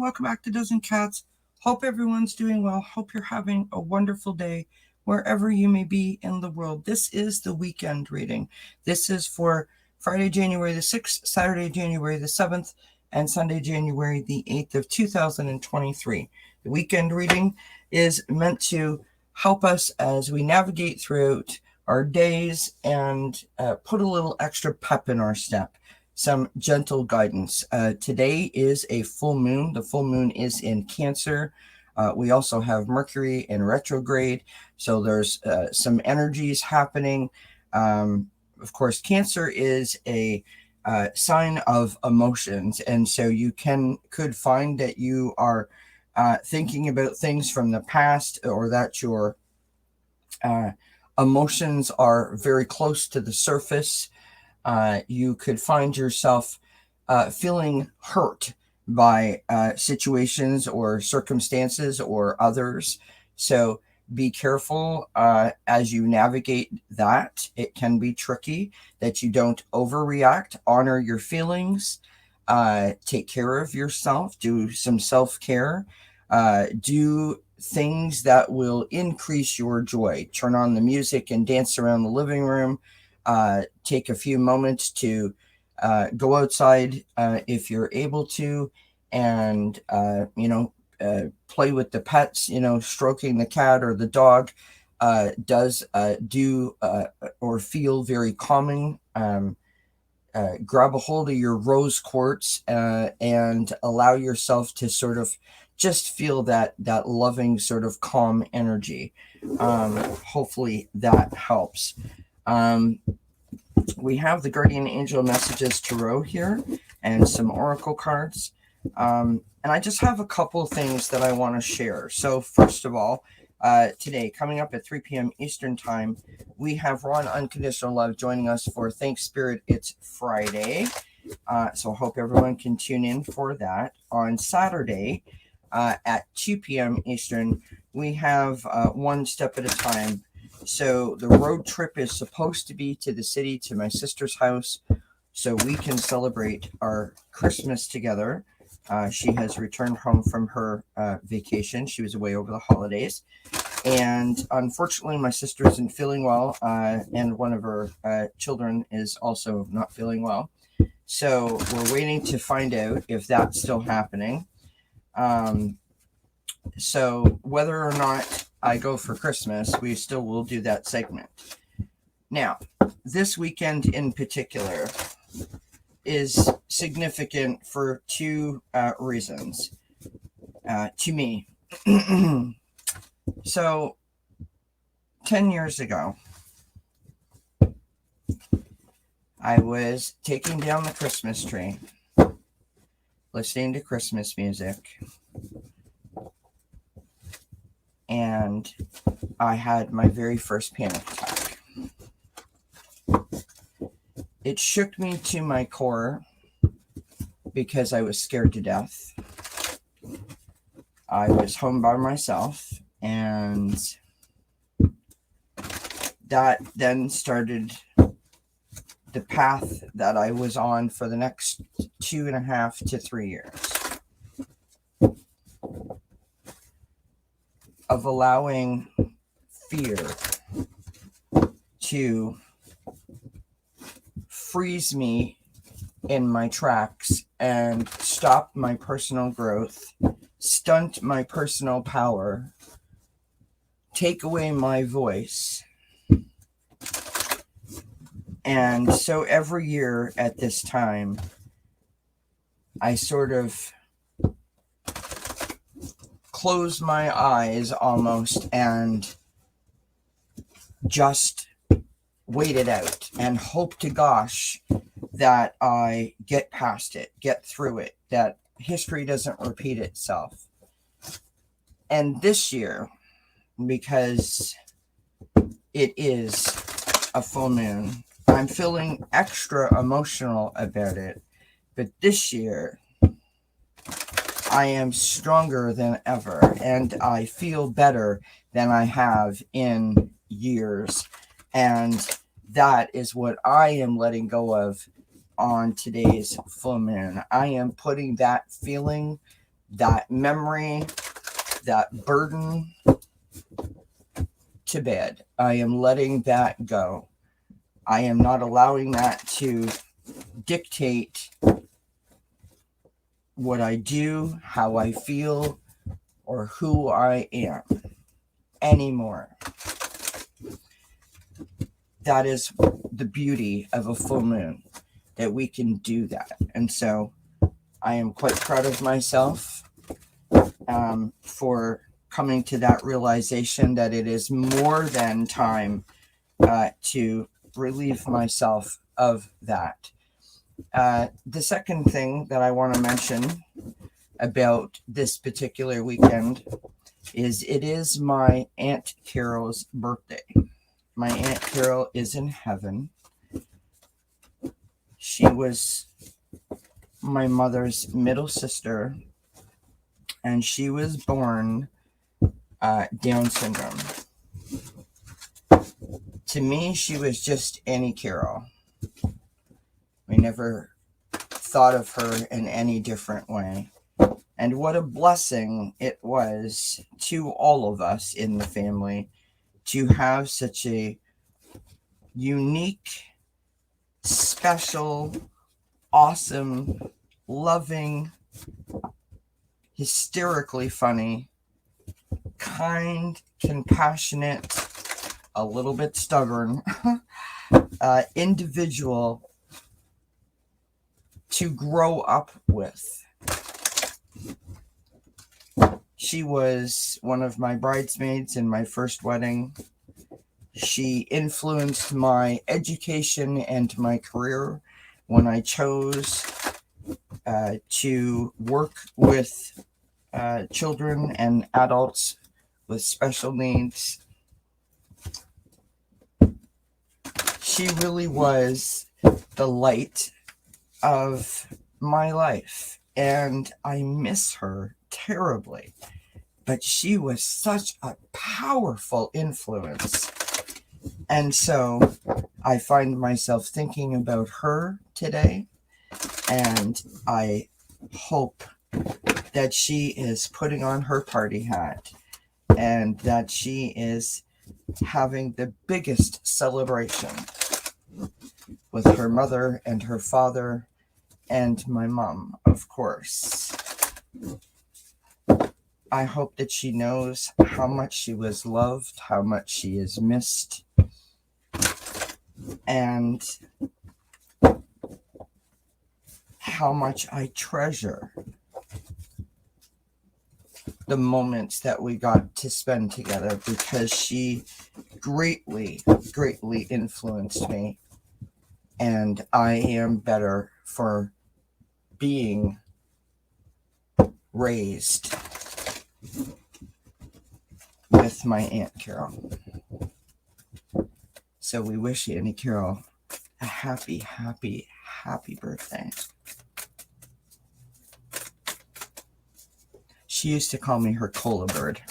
welcome back to Dozen Cats. Hope everyone's doing well. Hope you're having a wonderful day wherever you may be in the world. This is the weekend reading. This is for Friday, January the 6th, Saturday, January the 7th, and Sunday, January the 8th of 2023. The weekend reading is meant to help us as we navigate throughout our days and put a little extra pep in our step. Some gentle guidance. Today is a full moon. The full moon is in Cancer. We also have Mercury in retrograde. So there's some energies happening. Of course, Cancer is a sign of emotions. And so you could find that you are thinking about things from the past, or that your emotions are very close to the surface. You could find yourself feeling hurt by situations or circumstances or others. So be careful as you navigate that. It can be tricky, that you don't overreact. Honor your feelings. Take care of yourself. Do some self-care. Do things that will increase your joy. Turn on the music and dance around the living room. Take a few moments to go outside if you're able to, and play with the pets. Stroking the cat or the dog does do or feel very calming. Grab a hold of your rose quartz and allow yourself to sort of just feel that loving sort of calm energy. Hopefully that helps. We have the Guardian Angel Messages Tarot here and some Oracle cards. And I just have a couple of things that I want to share. So first of all, today, coming up at 3 p.m. Eastern Time, we have Ron Unconditional Love joining us for Thank Spirit It's Friday. So I hope everyone can tune in for that. On Saturday at 2 p.m. Eastern, we have One Step at a Time. So the road trip is supposed to be to the city, to my sister's house, so we can celebrate our Christmas together. She has returned home from her vacation. She was away over the holidays. And unfortunately, my sister isn't feeling well, and one of her children is also not feeling well. So we're waiting to find out if that's still happening. So whether or not I go for Christmas, we still will do that segment. Now, this weekend in particular is significant for two reasons to me. So, 10 years ago, I was taking down the Christmas tree, listening to Christmas music, and I had my very first panic attack. It shook me to my core because I was scared to death. I was home by myself, and that then started the path that I was on for the next 2.5 to 3 years of allowing fear to freeze me in my tracks and stop my personal growth, stunt my personal power, take away my voice. And so every year at this time, I sort of close my eyes almost and just wait it out and hope to gosh that I get past it, get through it, that history doesn't repeat itself. And this year, because it is a full moon, I'm feeling extra emotional about it. But this year, I am stronger than ever, and I feel better than I have in years. And that is what I am letting go of on today's full moon. I am putting that feeling that memory, that burden to bed. I am letting that go. I am not allowing that to dictate what I do, how I feel, or who I am anymore. That is the beauty of a full moon, that we can do that. And so I am quite proud of myself for coming to that realization that it is more than time to relieve myself of that. The second thing that I want to mention about this particular weekend is it is my Aunt Carol's birthday. My Aunt Carol is in heaven. She was my mother's middle sister, and she was born Down syndrome. To me, she was just Annie Carol. We never thought of her in any different way. And what a blessing it was to all of us in the family to have such a unique, special, awesome, loving, hysterically funny, kind, compassionate, a little bit stubborn individual to grow up with. She was one of my bridesmaids in my first wedding. She influenced my education and my career when I chose to work with children and adults with special needs. She really was the light of my life, and I miss her terribly. But she was such a powerful influence. And so I find myself thinking about her today, and I hope that she is putting on her party hat and that she is having the biggest celebration with her mother and her father and my mom, of course. I hope that she knows how much she was loved, how much she is missed, and how much I treasure the moments that we got to spend together, because she greatly, greatly influenced me, and I am better for being raised with my Aunt Carol. So we wish Auntie Carol a happy, happy, happy birthday. She used to call me her cola bird.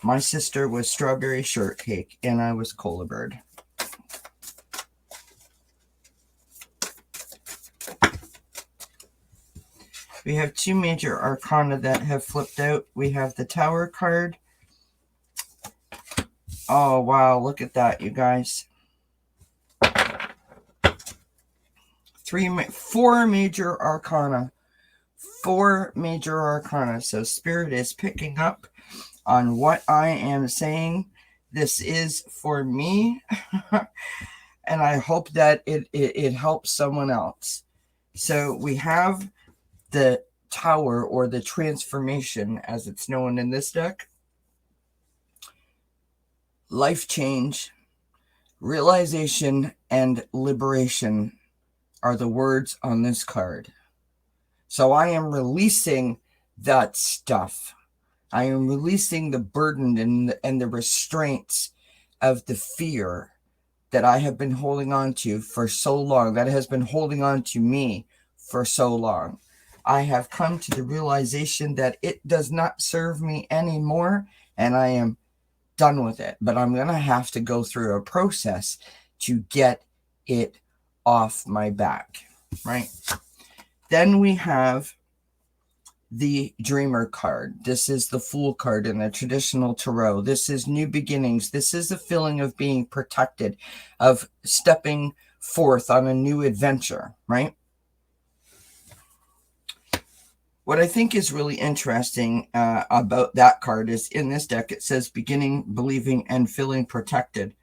My sister was strawberry shortcake, and I was cola bird. We have two major arcana that have flipped out. We have the Tower card. Oh, wow, look at that, you guys. Four major arcana. Four major arcana. So Spirit is picking up on what I am saying. This is for me. And I hope that it helps someone else. So we have the Tower, or the transformation as it's known in this deck. Life change, realization, and liberation are the words on this card. So I am releasing that stuff. I am releasing the burden and the restraints of the fear that I have been holding on to for so long, that has been holding on to me for so long. I have come to the realization that it does not serve me anymore, and I am done with it. But I'm going to have to go through a process to get it off my back, right? Then we have the Dreamer card. This is the Fool card in the traditional tarot. This is new beginnings. This is a feeling of being protected, of stepping forth on a new adventure, right? What I think is really interesting about that card is in this deck, it says beginning, believing, and feeling protected,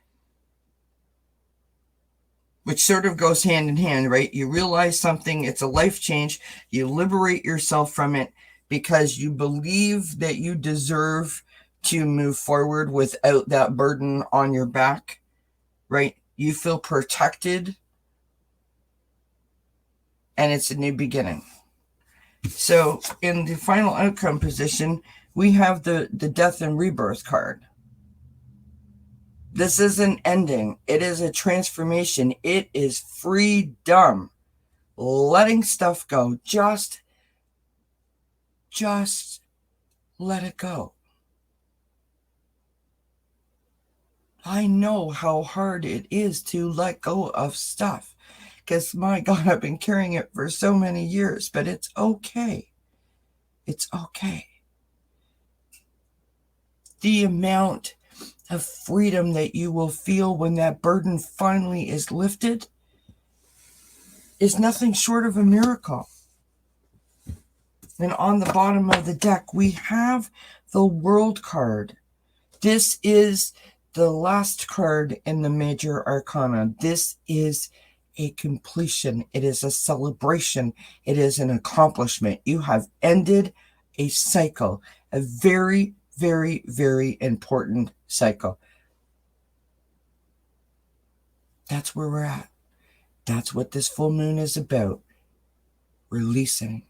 which sort of goes hand in hand, right? You realize something, it's a life change. You liberate yourself from it because you believe that you deserve to move forward without that burden on your back, right? You feel protected, and it's a new beginning. So in the final outcome position, we have the Death and Rebirth card. This is an ending. It is a transformation. It is freedom. Letting stuff go. Just let it go. I know how hard it is to let go of stuff, because my God, I've been carrying it for so many years, but it's okay. It's okay. The amount of freedom that you will feel when that burden finally is lifted is nothing short of a miracle. And on the bottom of the deck, we have the World card. This is the last card in the major arcana. This is a completion. It is a celebration. It is an accomplishment. You have ended a cycle, a very, very, very important cycle. That's where we're at. That's what this full moon is about. Releasing.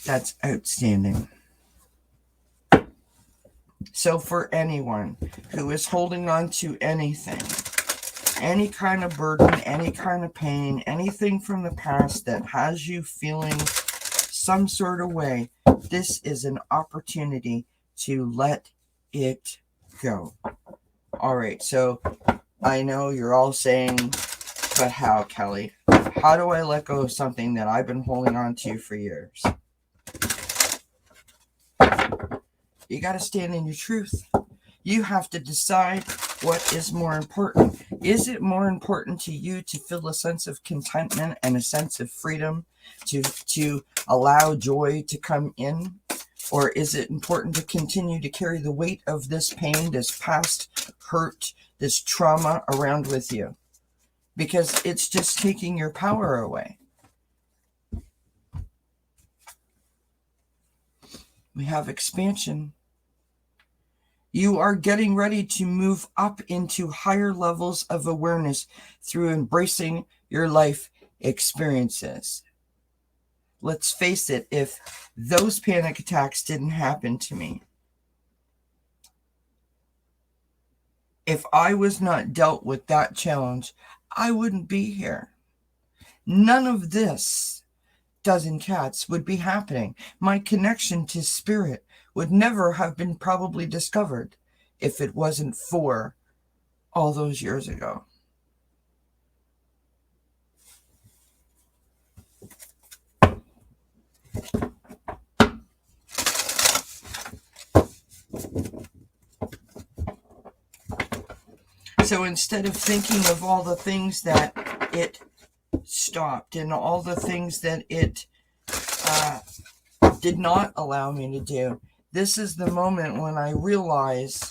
That's outstanding. So for anyone who is holding on to anything, any kind of burden, any kind of pain, anything from the past that has you feeling some sort of way, this is an opportunity to let it go. All right, so I know you're all saying, but how, Kelly? How do I let go of something that I've been holding on to for years? You got to stand in your truth. You have to decide what is more important. Is it more important to you to feel a sense of contentment and a sense of freedom, to allow joy to come in? Or is it important to continue to carry the weight of this pain, this past hurt, this trauma around with you? Because it's just taking your power away. We have expansion. You are getting ready to move up into higher levels of awareness through embracing your life experiences. Let's face it, if those panic attacks didn't happen to me, if I was not dealt with that challenge, I wouldn't be here. None of this dozen cats would be happening. My connection to spirit would never have been probably discovered if it wasn't for all those years ago. So instead of thinking of all the things that it stopped and all the things that it did not allow me to do, this is the moment when I realize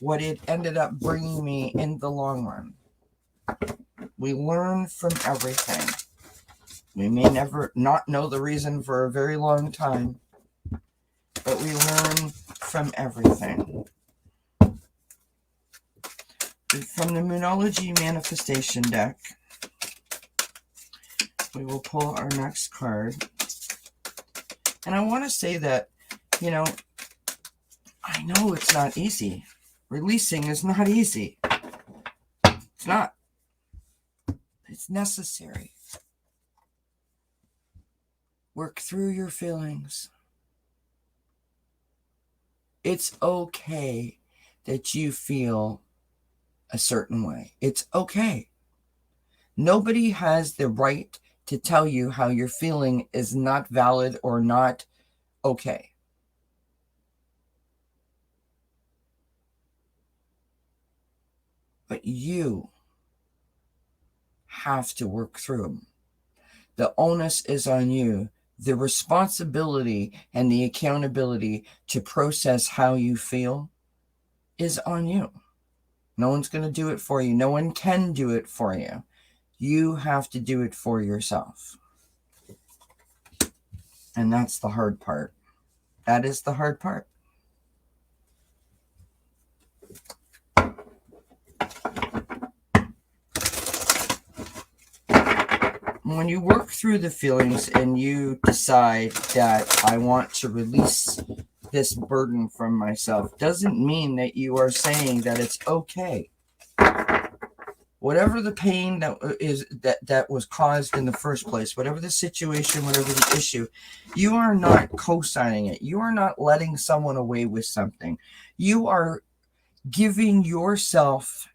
what it ended up bringing me in the long run. We learn from everything. We may never not know the reason for a very long time, but we learn from everything. From the Moonology Manifestation deck, we will pull our next card. And I want to say that, I know it's not easy. Releasing is not easy. It's not. It's necessary. Work through your feelings. It's okay that you feel a certain way. It's okay. Nobody has the right to tell you how you're feeling is not valid or not okay. But you have to work through them. The onus is on you. The responsibility and the accountability to process how you feel is on you. No one's going to do it for you. No one can do it for you. You have to do it for yourself. And that's the hard part. That is the hard part. When you work through the feelings and you decide that I want to release this burden from myself, doesn't mean that you are saying that it's okay. Whatever the pain that was caused in the first place, whatever the situation, whatever the issue, you are not co-signing it. You are not letting someone away with something. You are giving yourself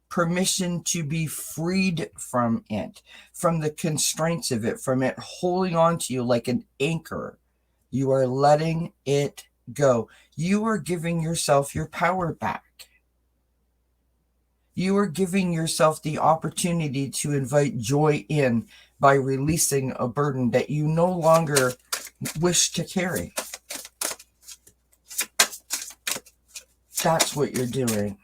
permission to be freed from it, from the constraints of it, from it holding on to you like an anchor. You are letting it go. You are giving yourself your power back. You are giving yourself the opportunity to invite joy in by releasing a burden that you no longer wish to carry. That's what you're doing.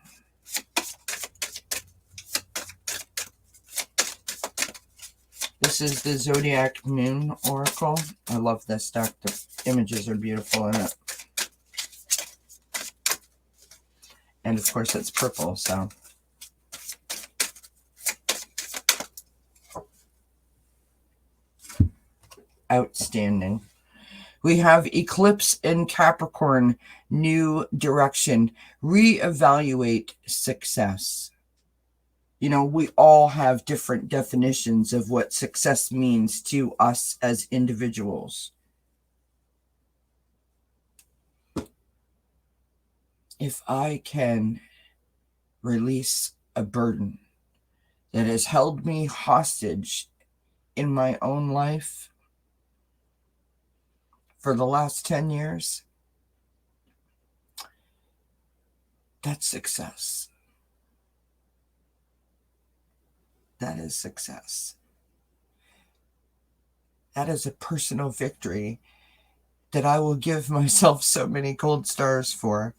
This is the Zodiac Moon Oracle. I love this deck. The images are beautiful in it. And of course it's purple, so. Outstanding. We have Eclipse in Capricorn, new direction, reevaluate success. You know, we all have different definitions of what success means to us as individuals. If I can release a burden that has held me hostage in my own life for the last 10 years, that's success. That is success. That is a personal victory that I will give myself so many gold stars for.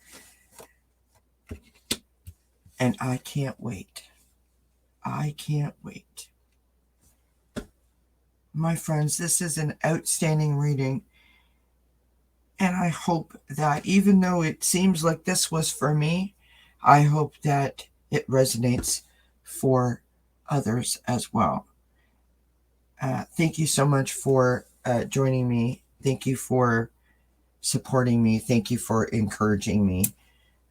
And I can't wait. I can't wait. My friends, this is an outstanding reading. And I hope that even though it seems like this was for me, I hope that it resonates for others as well. Thank you so much for joining me. Thank you for supporting me. Thank you for encouraging me.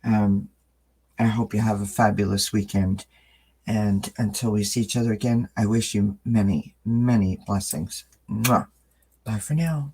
I hope you have a fabulous weekend. And until we see each other again, I wish you many, many blessings. Mwah. Bye for now.